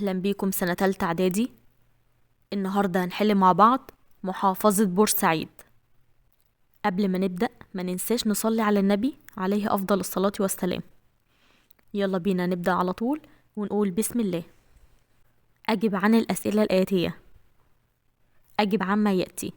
أهلا بيكم سنة تالتة إعدادي. النهاردة هنحل مع بعض محافظة بورسعيد. قبل ما نبدأ ما ننساش نصلي على النبي عليه أفضل الصلاة والسلام. يلا بينا نبدأ على طول ونقول بسم الله. أجب عن الأسئلة الآتية. أجب عما يأتي.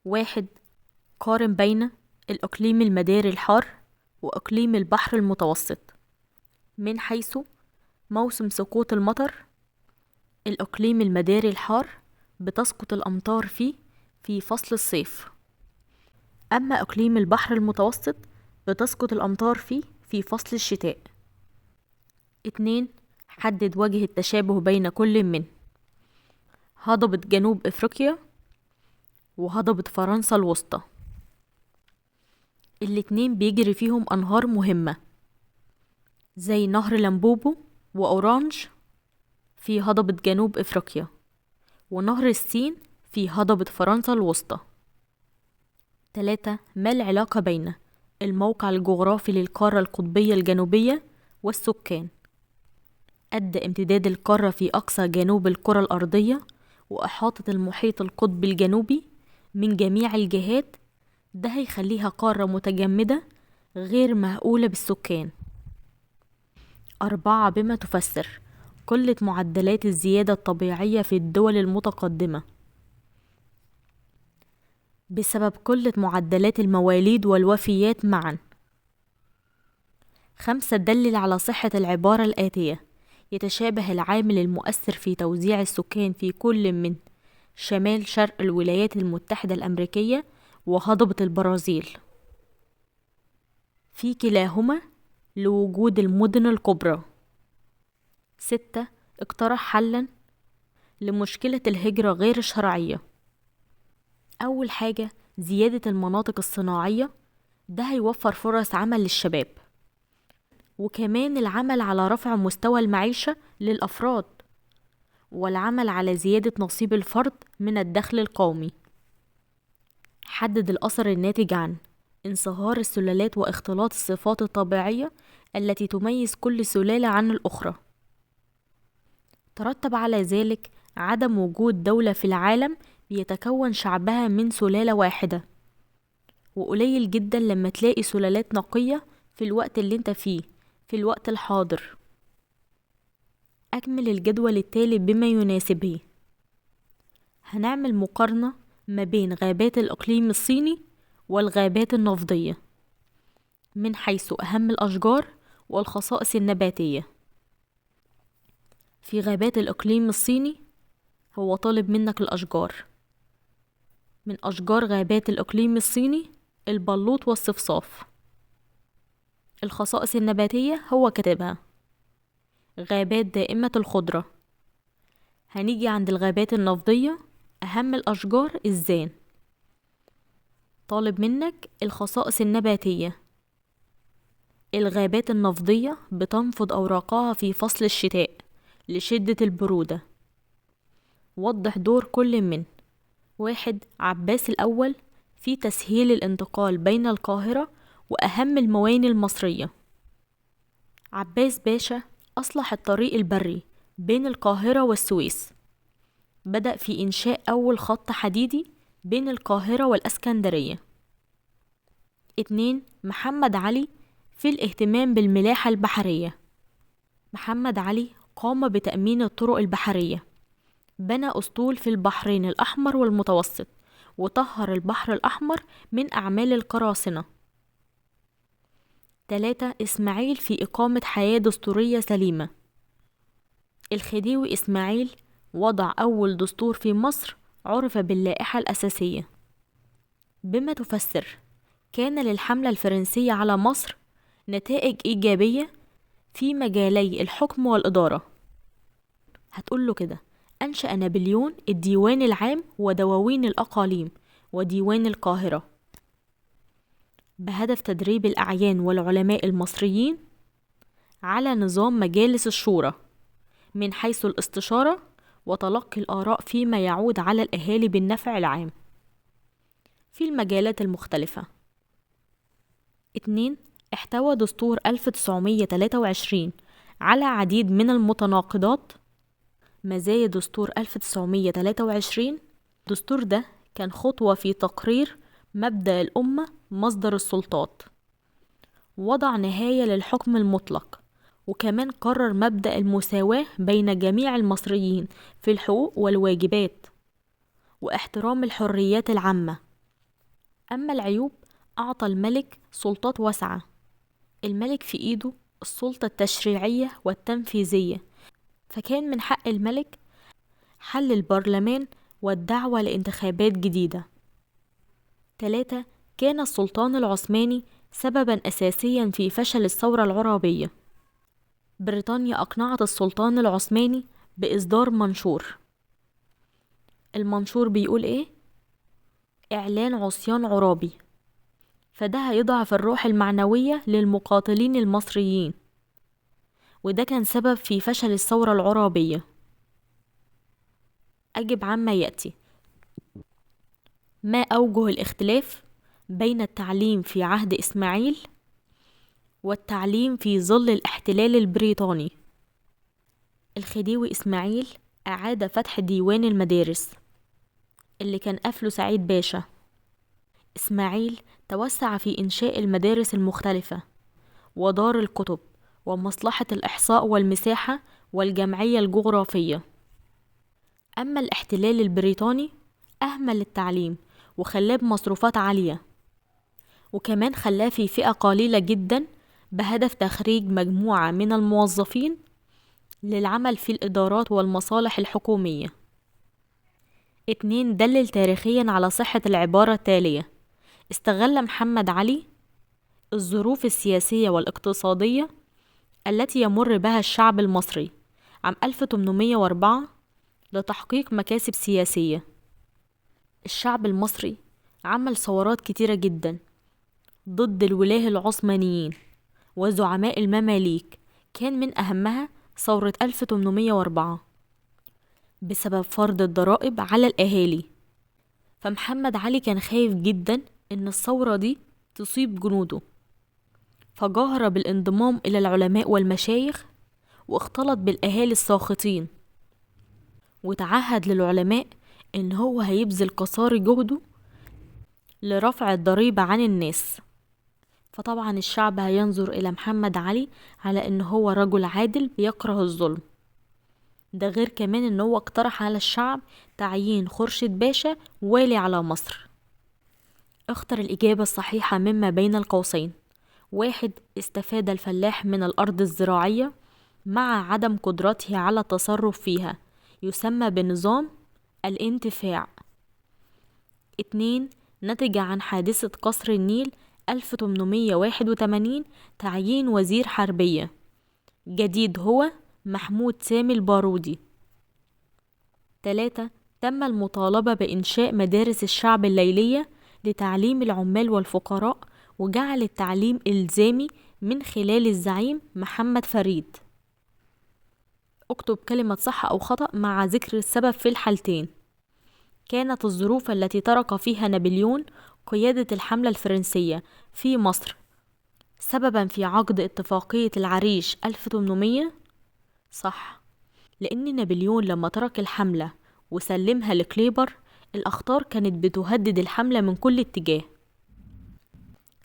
1. قارن بين الإقليم المداري الحار وإقليم البحر المتوسط من حيث موسم سقوط المطر. الإقليم المداري الحار بتسقط الأمطار فيه في فصل الصيف، أما إقليم البحر المتوسط بتسقط الأمطار فيه في فصل الشتاء. 2. حدد وجه التشابه بين كل من هضبة جنوب إفريقيا وهضبة فرنسا الوسطى. الاتنين بيجري فيهم أنهار مهمة زي نهر لمبوبو وأورانج في هضبة جنوب إفريقيا، ونهر السين في هضبة فرنسا الوسطى. 3. ما العلاقة بين الموقع الجغرافي للقارة القطبية الجنوبية والسكان؟ قد امتداد القارة في أقصى جنوب الكرة الأرضية وإحاطة المحيط القطبي الجنوبي من جميع الجهات، ده هيخليها قارة متجمدة غير مهؤولة بالسكان. 4. بما تفسر قلة معدلات الزيادة الطبيعية في الدول المتقدمة؟ بسبب قلة معدلات المواليد والوفيات معا. 5. دلل على صحة العبارة الآتية: يتشابه العامل المؤثر في توزيع السكان في كل من شمال شرق الولايات المتحدة الأمريكية وهضبة البرازيل في كلاهما لوجود المدن الكبرى. 6. اقترح حلا لمشكلة الهجرة غير الشرعية. أول حاجة زيادة المناطق الصناعية، ده هيوفر فرص عمل للشباب، وكمان العمل على رفع مستوى المعيشة للأفراد والعمل على زيادة نصيب الفرد من الدخل القومي. حدد الأثر الناتج عن انصهار السلالات واختلاط الصفات الطبيعية التي تميز كل سلالة عن الأخرى. ترتب على ذلك عدم وجود دولة في العالم بيتكون شعبها من سلالة واحدة، وقليل جدا لما تلاقي سلالات نقية في الوقت اللي انت فيه في الوقت الحاضر. أكمل الجدول التالي بما يناسبه. هنعمل مقارنة ما بين غابات الإقليم الصيني والغابات النفضية من حيث أهم الأشجار والخصائص النباتية. في غابات الإقليم الصيني هو طالب منك الأشجار. من أشجار غابات الإقليم الصيني البلوط والصفصاف. الخصائص النباتية هو كاتبها غابات دائمة الخضرة. هنيجي عند الغابات النفضية، أهم الأشجار الزان. طالب منك الخصائص النباتية. الغابات النفضية بتنفض أوراقها في فصل الشتاء لشدة البرودة. وضح دور كل من 1. عباس الأول في تسهيل الانتقال بين القاهرة وأهم المواني المصرية. عباس باشا أصلح الطريق البري بين القاهرة والسويس. بدأ في إنشاء أول خط حديدي بين القاهرة والأسكندرية. 2. محمد علي في الاهتمام بالملاحة البحرية. محمد علي قام بتأمين الطرق البحرية، بنى أسطول في البحرين الأحمر والمتوسط، وطهر البحر الأحمر من أعمال القراصنة. 3. إسماعيل في إقامة حياة دستورية سليمة. الخديوي إسماعيل وضع أول دستور في مصر عرف باللائحة الأساسية. بما تفسر كان للحملة الفرنسية على مصر نتائج إيجابية في مجالي الحكم والإدارة. هتقوله كده: أنشأ نابليون الديوان العام ودواوين الأقاليم وديوان القاهرة بهدف تدريب الأعيان والعلماء المصريين على نظام مجالس الشورى من حيث الاستشارة وتلقي الآراء فيما يعود على الأهالي بالنفع العام في المجالات المختلفة. 2. احتوى دستور 1923 على عديد من المتناقضات مزايا دستور 1923. الدستور ده كان خطوة في تقرير مبدأ الأمة مصدر السلطات، وضع نهاية للحكم المطلق، وكمان قرر مبدأ المساواة بين جميع المصريين في الحقوق والواجبات واحترام الحريات العامة. أما العيوب، أعطى الملك سلطات واسعة. الملك في إيده السلطة التشريعية والتنفيذية، فكان من حق الملك حل البرلمان والدعوة لانتخابات جديدة. 3. كان السلطان العثماني سببا أساسيا في فشل الثورة العرابية. بريطانيا أقنعت السلطان العثماني بإصدار منشور. المنشور بيقول إيه؟ إعلان عصيان عرابي، فده هيضعف الروح المعنوية للمقاتلين المصريين، وده كان سبب في فشل الثورة العرابية. أجب عما يأتي: ما أوجه الاختلاف بين التعليم في عهد إسماعيل والتعليم في ظل الاحتلال البريطاني؟ الخديوي إسماعيل أعاد فتح ديوان المدارس اللي كان قفله سعيد باشا. إسماعيل توسع في إنشاء المدارس المختلفة ودار الكتب ومصلحة الإحصاء والمساحة والجمعية الجغرافية. أما الاحتلال البريطاني أهمل التعليم وخلاه بمصروفات عالية، وكمان خلاه في فئة قليلة جدا بهدف تخريج مجموعة من الموظفين للعمل في الإدارات والمصالح الحكومية. 2. دلل تاريخيا على صحة العبارة التالية: استغل محمد علي الظروف السياسية والاقتصادية التي يمر بها الشعب المصري عام 1804 لتحقيق مكاسب سياسية. الشعب المصري عمل ثورات كتيرة جدا ضد الولاة العثمانيين وزعماء المماليك، كان من أهمها ثورة 1804 بسبب فرض الضرائب على الأهالي. فمحمد علي كان خايف جدا إن الثورة دي تصيب جنوده، فجاهر بالانضمام إلى العلماء والمشايخ واختلط بالأهالي الساخطين، وتعهد للعلماء إن هو هيبذل قصارى جهده لرفع الضريبة عن الناس. فطبعا الشعب هينظر إلى محمد علي على إن هو رجل عادل بيكره الظلم. ده غير كمان إن هو اقترح على الشعب تعيين خورشيد باشا والي على مصر. اختر الإجابة الصحيحة مما بين القوسين. 1. استفاد الفلاح من الأرض الزراعية مع عدم قدرته على التصرف فيها، يسمى بنظام الانتفاع. 2. نتج عن حادثة قصر النيل 1881 تعيين وزير حربية جديد هو محمود سامي البارودي. 3. تم المطالبة بإنشاء مدارس الشعب الليلية لتعليم العمال والفقراء، وجعل التعليم إلزامي من خلال الزعيم محمد فريد. اكتب كلمة صح أو خطأ مع ذكر السبب في الحالتين. كانت الظروف التي ترك فيها نابليون قيادة الحملة الفرنسية في مصر سببا في عقد اتفاقية العريش 1800. صح، لأن نابليون لما ترك الحملة وسلمها لكليبر، الأخطار كانت بتهدد الحملة من كل اتجاه،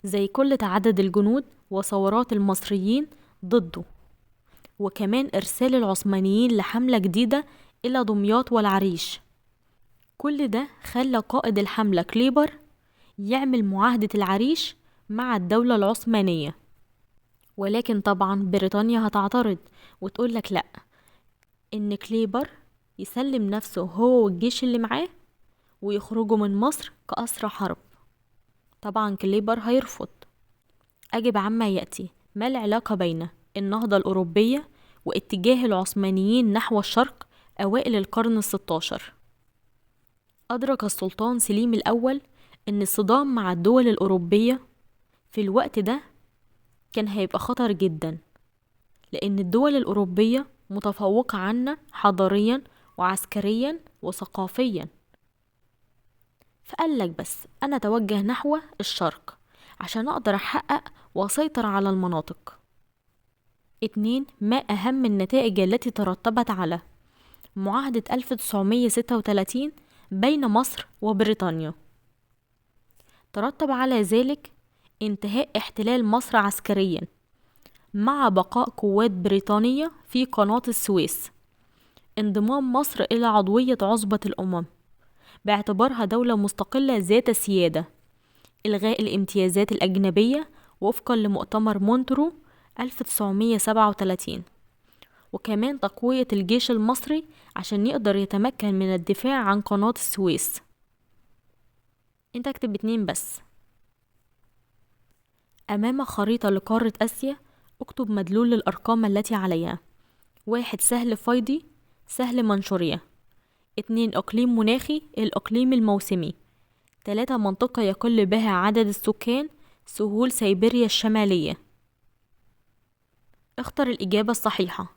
زي كل تعدد الجنود وثورات المصريين ضده، وكمان إرسال العثمانيين لحملة جديدة إلى دمياط والعريش. كل ده خلى قائد الحملة كليبر يعمل معاهدة العريش مع الدولة العثمانية، ولكن طبعا بريطانيا هتعترض وتقولك لأ، إن كليبر يسلم نفسه هو والجيش اللي معاه ويخرجوا من مصر كأسرى حرب. طبعا كليبر هيرفض. أجب عما يأتي: ما العلاقة بين النهضة الأوروبية واتجاه العثمانيين نحو الشرق أوائل القرن ال16؟ أدرك السلطان سليم الأول إن الصدام مع الدول الأوروبية في الوقت ده كان هيبقى خطر جدا، لأن الدول الأوروبية متفوقة عنا حضاريا وعسكريا وثقافيا. فقالك بس أنا أتوجه نحو الشرق عشان أقدر أحقق وأسيطر على المناطق. 2. ما أهم النتائج التي ترتبت على معاهدة 1936 بين مصر وبريطانيا. ترتب على ذلك انتهاء احتلال مصر عسكريا مع بقاء قوات بريطانية في قناة السويس، انضمام مصر إلى عضوية عصبة الأمم باعتبارها دولة مستقلة ذات سيادة، إلغاء الامتيازات الأجنبية وفقا لمؤتمر مونترو 1937، وكمان تقوية الجيش المصري عشان يقدر يتمكن من الدفاع عن قناة السويس. انت اكتب 2 بس. أمام خريطة لقارة آسيا اكتب مدلول الأرقام التي عليها: 1 سهل فيضي، سهل منشورية. 2 إقليم مناخي، الإقليم الموسمي. 3 منطقة يقل بها عدد السكان، سهول سيبيريا الشمالية. اختر الإجابة الصحيحة.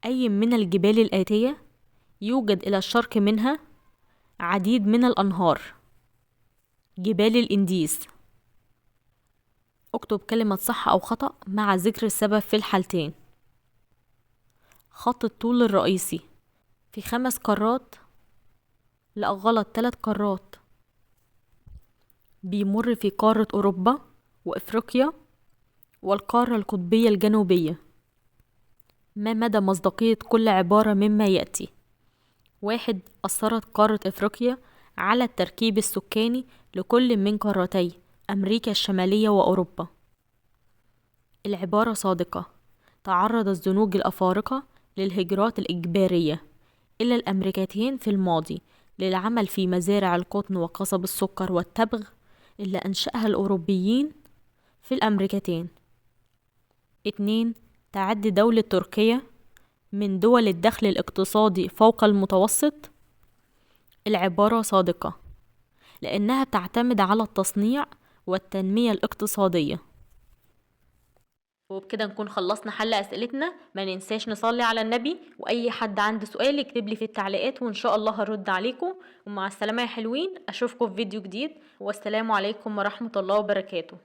أي من الجبال الآتية يوجد إلى الشرق منها عديد من الأنهار؟ جبال الإنديز. اكتب كلمة صح أو خطأ مع ذكر السبب في الحالتين. خط الطول الرئيسي في 5 قارات، لا غلط، 3 قارات، بيمر في قارة أوروبا وإفريقيا والقارة القطبية الجنوبية. ما مدى مصداقية كل عبارة مما يأتي؟ 1 أثرت قارة إفريقيا على التركيب السكاني لكل من قارتي أمريكا الشمالية وأوروبا. العبارة صادقة. تعرض الزنوج الأفارقة للهجرات الإجبارية إلى الأمريكتين في الماضي للعمل في مزارع القطن وقصب السكر والتبغ، إلا أنشأها الأوروبيين في الأمريكتين. 2 تعد دولة تركيا من دول الدخل الاقتصادي فوق المتوسط. العبارة صادقة، لأنها بتعتمد على التصنيع والتنمية الاقتصادية. وبكده نكون خلصنا حل أسئلتنا. ما ننساش نصلي على النبي، وأي حد عنده سؤال يكتب لي في التعليقات وإن شاء الله هرد عليكم. ومع السلامة يا حلوين، أشوفكم في فيديو جديد، والسلام عليكم ورحمة الله وبركاته.